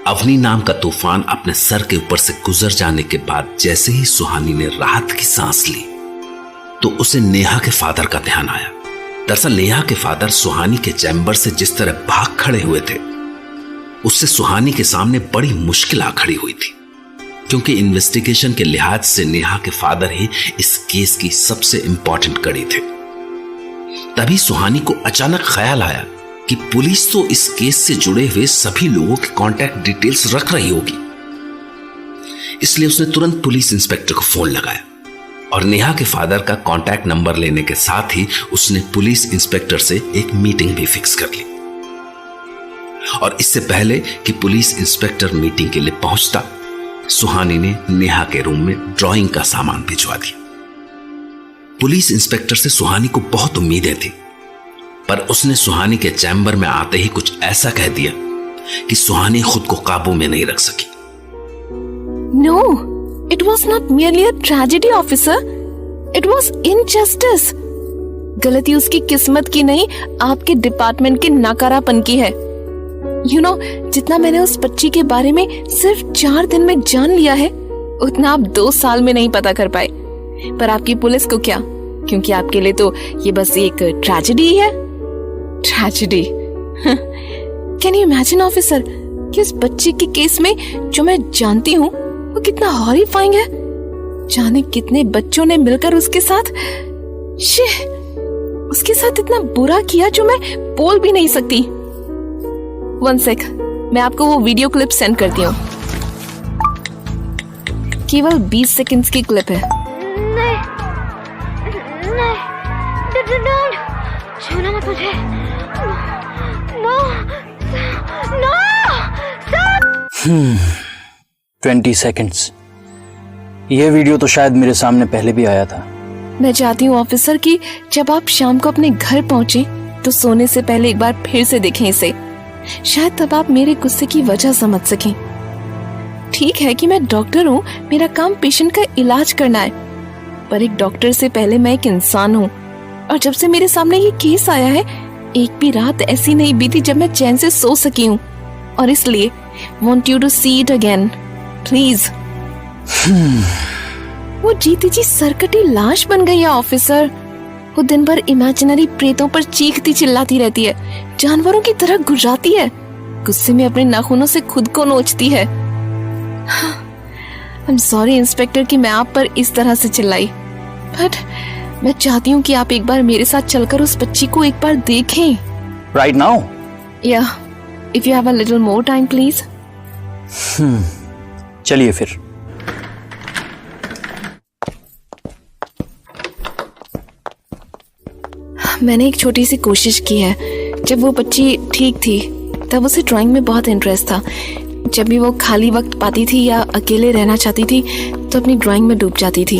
अवनी नाम का तूफान अपने सर के ऊपर से गुजर जाने के बाद जैसे ही सुहानी ने राहत की सांस ली तो उसे नेहा के फादर का ध्यान आया। दरअसल नेहा के फादर सुहानी के चैम्बर से जिस तरह भाग खड़े हुए थे उससे सुहानी के सामने बड़ी मुश्किल आ खड़ी हुई थी, क्योंकि इन्वेस्टिगेशन के लिहाज से नेहा के फादर ही इस केस की सबसे इंपॉर्टेंट कड़ी थे। तभी सुहानी को अचानक ख्याल आया कि पुलिस तो इस केस से जुड़े हुए सभी लोगों की कांटेक्ट डिटेल्स रख रही होगी, इसलिए उसने तुरंत पुलिस इंस्पेक्टर को फोन लगाया और नेहा के फादर का कांटेक्ट नंबर लेने के साथ ही उसने पुलिस इंस्पेक्टर से एक मीटिंग भी फिक्स कर ली। और इससे पहले कि पुलिस इंस्पेक्टर मीटिंग के लिए पहुंचता, सुहानी ने नेहा के रूम में ड्राइंग का सामान भिजवा दिया। पुलिस इंस्पेक्टर से सुहानी को बहुत उम्मीदें थी, पर उसने सुहानी के चैम्बर में आते ही कुछ ऐसा कह दिया कि सुहानी खुद को काबू में नहीं रख सकी। No, it was not merely a tragedy, officer. It was injustice. गलती उसकी किस्मत की नहीं, आपके डिपार्टमेंट के नाकारापन की है। जितना मैंने उस बच्ची के बारे में सिर्फ 4 दिन में जान लिया है, उतना आप 2 साल में नहीं पता कर पाए। पर आपकी पुलिस को क्या, क्योंकि आपके लिए तो ये बस एक ट्रेजेडी है। Tragedy. Can you imagine officer कि उस बच्ची के केस में जो मैं जानती हूँ वो कितना हॉरिफाइंग है। जाने कितने बच्चों ने मिलकर उसके साथ इतना बुरा किया जो मैं बोल भी नहीं सकती। 1 सेक, मैं आपको वो वीडियो क्लिप सेंड करती हूँ। केवल 20 सेकंड्स की क्लिप है। नहीं, छूना मत मुझे। No, 20 seconds. ये वीडियो तो शायद मेरे सामने पहले भी आया था। मैं चाहती हूँ ऑफिसर कि जब आप शाम को अपने घर पहुंचे तो सोने से पहले एक बार फिर से देखें इसे। शायद तब आप मेरे गुस्से की वजह समझ सकें। ठीक है कि मैं डॉक्टर हूँ, मेरा काम पेशेंट का इलाज करना है, पर एक डॉक्टर से पहले मैं एक इंसान हूँ। और जब से मेरे सामने ये केस आया है, एक भी रात ऐसी नहीं बीती जब मैं चैन से सो सकी हूँ। और इसलिए want you to see it again, please। वो जीती जी सरकटी लाश बन गई है ऑफिसर। वो दिन भर इमेजिनरी प्रेतों पर चीखती चिल्लाती रहती है, जानवरों की तरह गुर्राती है, गुस्से में अपने नाखूनों से खुद को नोचती है। I'm sorry इंस्पेक्टर कि मैं आप पर इस तरह से चिल्लाई, बट मैं चाहती हूँ कि आप एक बार मेरे साथ चलकर उस बच्ची को एक बार देखें। Right now? Yeah, if you have a little more time, please. चलिए फिर। मैंने एक छोटी सी कोशिश की है। जब वो बच्ची ठीक थी तब उसे ड्राइंग में बहुत इंटरेस्ट था। जब भी वो खाली वक्त पाती थी या अकेले रहना चाहती थी तो अपनी ड्राइंग में डूब जाती थी।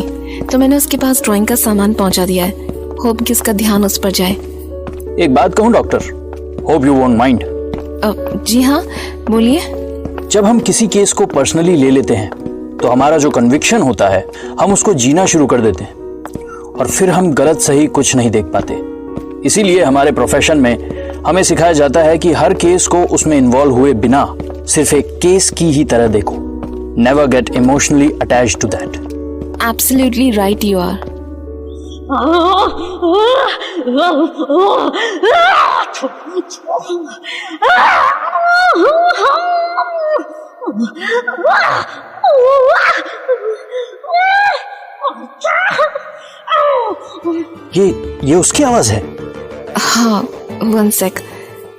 तो मैंने उसके पास ड्राइंग का सामान पहुंचा दिया है, होप कि उसका ध्यान उस पर जाए। एक बात कहूं doctor, hope you won't mind. जी हाँ, बोलिए। जब हम किसी केस को पर्सनली ले लेते हैं तो हमारा जो कन्विक्शन होता है हम उसको जीना शुरू कर देते हैं और फिर हम गलत सही कुछ नहीं देख पाते। इसीलिए हमारे प्रोफेशन में हमें सिखाया जाता है कि हर केस को उसमें इन्वॉल्व हुए बिना सिर्फ एक केस की ही तरह देखो। Never get emotionally attached to that. Absolutely right you are. ये उसकी आवाज है। हाँ, 1 सेक,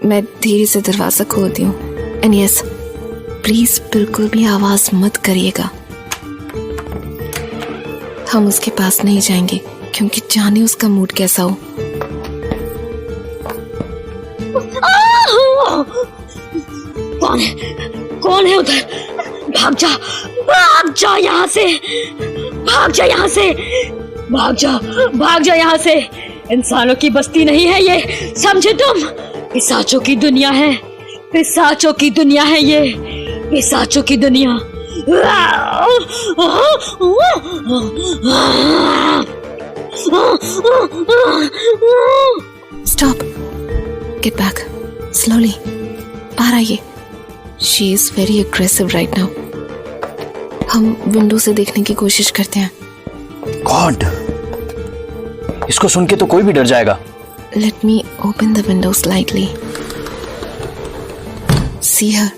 मैं धीरे से दरवाजा खोलती हूँ। एंड यस, प्लीज बिल्कुल भी आवाज मत करिएगा। हम उसके पास नहीं जाएंगे क्योंकि जाने उसका मूड कैसा हो। कौन है उधर? भाग जा यहाँ से, भाग जा यहाँ से, भाग जा यहाँ से। इंसानों की बस्ती नहीं है ये, समझे तुम? पिशाचों की दुनिया है, पिशाचों की दुनिया है ये, पिशाचों की दुनिया। Stop, get back, slowly. बाहर आइए, she is very aggressive right now. हम विंडो से देखने की कोशिश करते हैं। गॉड, इसको सुन के तो कोई भी डर जाएगा। Let me open the window slightly. See her.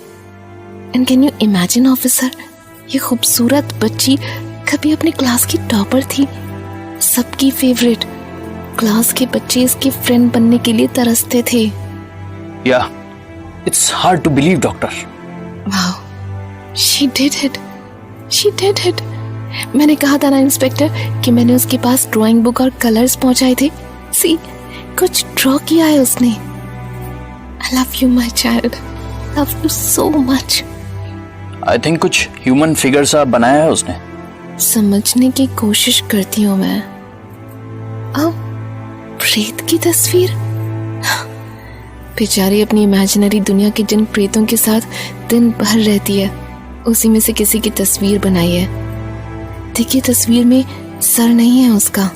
And can you imagine, officer? ये खूबसूरत बच्ची कभी अपने क्लास की टॉपर थी, सबकी फेवरेट। क्लास के बच्चे इसके फ्रेंड बनने के लिए तरसते थे। Yeah, it's hard to believe, doctor. Wow, she did it. She did it. मैंने कहा था ना इंस्पेक्टर कि मैंने उसके पास ड्राइंग बुक और कलर्स पहुंचाए थे। See, कुछ ड्रॉ किया है उसने। I love you, my child. Love you so much. I think कुछ ह्यूमन फिगर सा बनाया है उसने। समझने की कोशिश करती हूँ मैं। अब प्रेत की तस्वीर। बेचारी अपनी इमेजिनरी दुनिया के जिन प्रेतों के साथ दिन भर रहती है, उसी में से किसी की तस्वीर बनाई है। देखिए, तस्वीर में सर नहीं है उसका।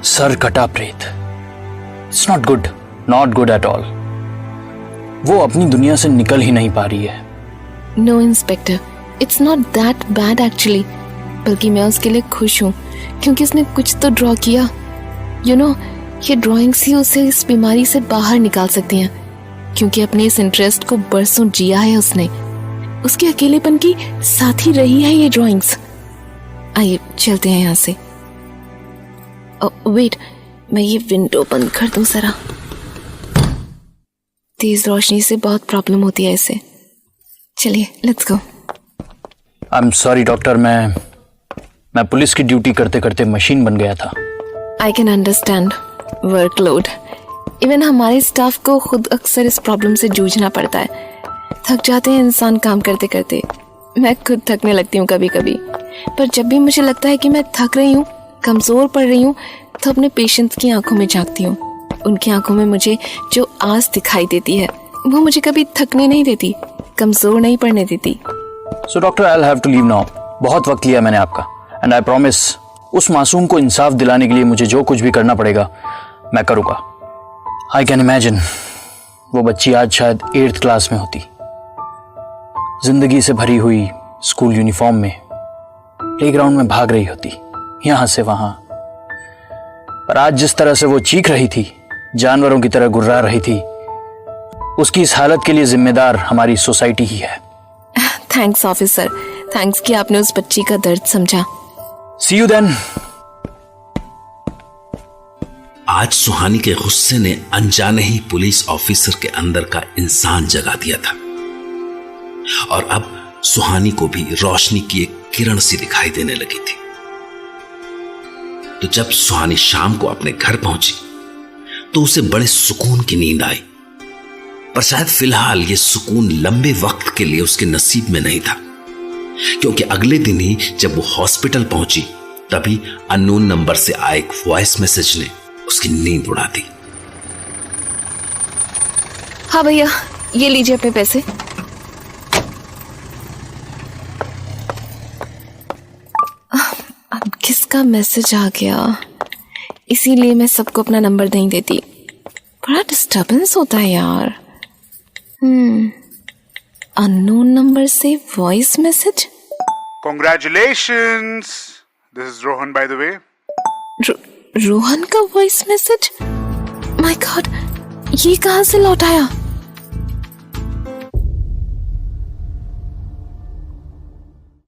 सर कटा प्रेत। It's not good, not good at all. वो अपनी दुनिया से निकल ही नहीं पा रही है। No inspector, it's not that bad actually. बल्कि मैं उसके लिए खुश हूँ क्योंकि उसने कुछ तो ड्रॉ किया। यू नो, ये ड्राइंग्स ही उसे इस बीमारी से बाहर निकाल सकती हैं, क्योंकि अपने इस इंटरेस्ट को बरसों जिया है उसने। उसके अकेलेपन की साथी रही है ये ड्राइंग्स। आइए चलते हैं यहाँ से। वेट, मैं ये विंडो बंद कर दूं जरा। तेज रोशनी से बहुत प्रॉब्लम होती है इसे। चलिए, let's go. I am sorry doctor, मैं पुलिस की ड्यूटी करते करते मशीन बन गया था। I can understand workload. Even हमारे स्टाफ को खुद अक्सर इस प्रॉब्लम से जूझना पड़ता है। थक जाते हैं इंसान काम करते करते। मैं खुद थकने लगती हूँ कभी कभी, पर जब भी मुझे लगता है कि मैं थक रही हूँ, कमज़ोर पड़ रही हूँ, तो अपने पेशेंट्स की आंखों में झांकती हूँ। उनकी आंखों में मुझे जो आस दिखाई देती है, वो मुझे कभी थकने नहीं देती, कमज़ोर नहीं पड़ने देती। So doctor, I will have to leave now. बहुत वक्त लिया मैंने आपका, एंड आई प्रॉमिस उस मासूम को इंसाफ दिलाने के लिए मुझे जो कुछ भी करना पड़ेगा मैं करूँगा। आई कैन इमेजिन वो बच्ची आज शायद 8th क्लास में होती, जिंदगी से भरी हुई स्कूल यूनिफॉर्म में प्लेग्राउंड में भाग रही होती, यहाँ से वहाँ। पर आज जिस तरह से वो चीख रही थी, जानवरों की तरह गुर्रा रही थी, उसकी इस हालत के लिए जिम्मेदार हमारी सोसाइटी ही है। थैंक्स ऑफिसर, थैंक्स कि आपने उस बच्ची का दर्द समझा। सी यू देन। आज सुहानी के गुस्से ने अनजाने ही पुलिस ऑफिसर के अंदर का इंसान जगा दिया था, और अब सुहानी को भी रोशनी की एक किरण सी दिखाई देने लगी थी। तो जब सुहानी शाम को अपने घर पहुंची तो उसे बड़े सुकून की नींद आई, पर शायद फिलहाल यह सुकून लंबे वक्त के लिए उसके नसीब में नहीं था, क्योंकि अगले दिन ही जब वो हॉस्पिटल पहुंची तभी अननोन नंबर से आए एक वॉइस मैसेज ने उसकी नींद उड़ा दी। हाँ भैया, ये लीजिए अपने पैसे। अब किसका मैसेज आ गया, इसीलिए मैं सबको अपना नंबर नहीं देती। बड़ा डिस्टर्बेंस होता है यार। अननोन नंबर से voice message. Congratulations! This is Rohan, by the way. Rohan का वॉइस मैसेज? माय गॉड, ये कहाँ से लौट आया?